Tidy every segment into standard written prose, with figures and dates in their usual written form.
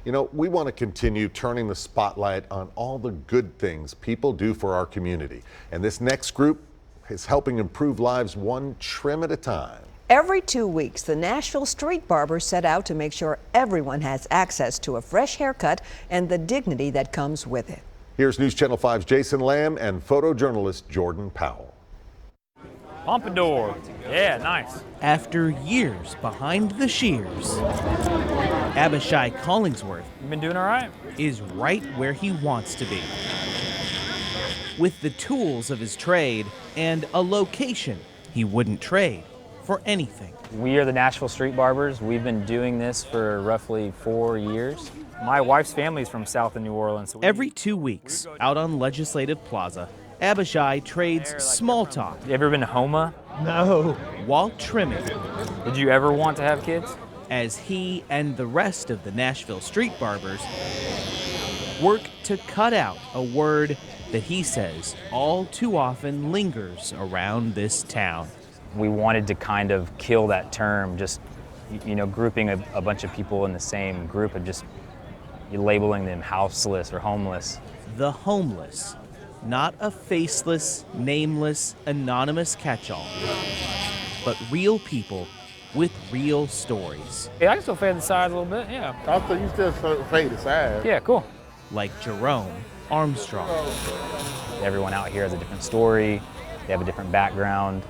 You know, we want to continue turning the spotlight on all the good things people do for our community. And this next group is helping improve lives one trim at a time. Every 2 weeks, the Nashville Street Barbers set out to make sure everyone has access to a fresh haircut and the dignity that comes with it. Here's News Channel 5's Jason Lamb and photojournalist Jordan Powell. Pompadour. Yeah, nice. After years behind the shears, Abishai Collingsworth You been doing all right? is right where he wants to be. With the tools of his trade and a location he wouldn't trade for anything. We are the Nashville Street Barbers. We've been doing this for roughly 4 years. My wife's family's from south of New Orleans. So Every 2 weeks, out on Legislative Plaza, Abishai trades small talk. You ever been to Homa? No. While trimming, Did you ever want to have kids? as he and the rest of the Nashville Street Barbers work to cut out a word that he says all too often lingers around this town. We wanted to kind of kill that term, just, grouping a bunch of people in the same group and just labeling them houseless or homeless. The homeless, not a faceless, nameless, anonymous catch-all, but real people with real stories. Yeah, I can still fade the sides a little bit, yeah. I thought you still fade the side. Yeah, cool. Like Jerome Armstrong. Everyone out here has a different story, they have a different background,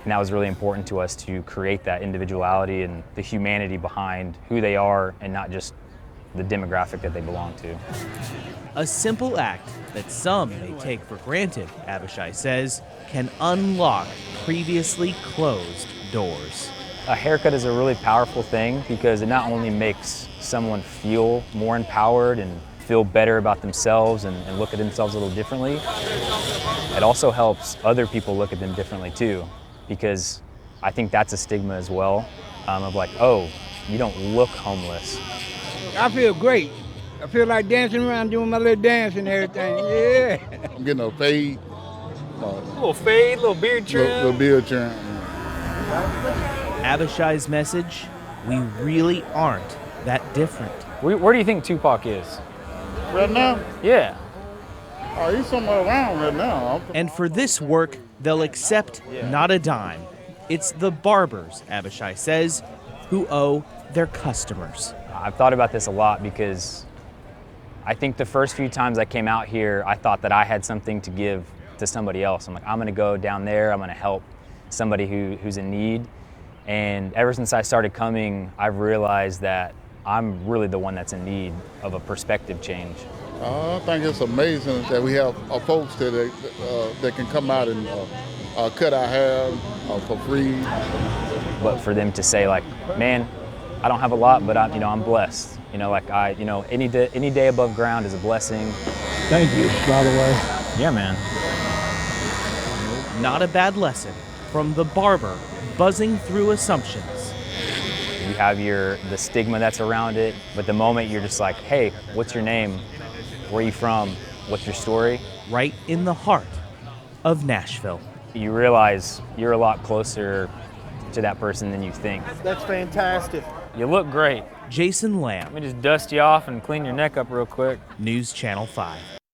and that was really important to us to create that individuality and the humanity behind who they are and not just the demographic that they belong to. A simple act that some may take for granted, Abishai says, can unlock previously closed doors. A haircut is a really powerful thing because it not only makes someone feel more empowered and feel better about themselves and look at themselves a little differently, it also helps other people look at them differently too, because I think that's a stigma as well, of like, oh, you don't look homeless. I feel great. I feel like dancing around doing my little dance and everything, yeah. I'm getting a fade. A little fade, little beard trim. Little beard trim. Abishai's message, we really aren't that different. Where do you think Tupac is? Right now? Yeah. Oh, he's somewhere around right now. And for this work, they'll accept not a dime. It's the barbers, Abishai says, who owe their customers. I've thought about this a lot because I think the first few times I came out here, I thought that I had something to give to somebody else. I'm like, I'm gonna go down there, I'm gonna help somebody who's in need. And ever since I started coming, I've realized that I'm really the one that's in need of a perspective change. I think it's amazing that we have folks that can come out and cut our hair for free. But for them to say like, man, I don't have a lot, but I'm blessed. Any day above ground is a blessing. Thank you, by the way. Yeah, man. Not a bad lesson from the barber buzzing through assumptions. You have the stigma that's around it, but the moment you're just like, hey, what's your name? Where are you from? What's your story? Right in the heart of Nashville. You realize you're a lot closer to that person than you think. That's fantastic. You look great. Jason Lamb, Let me just dust you off and clean your neck up real quick. News Channel 5.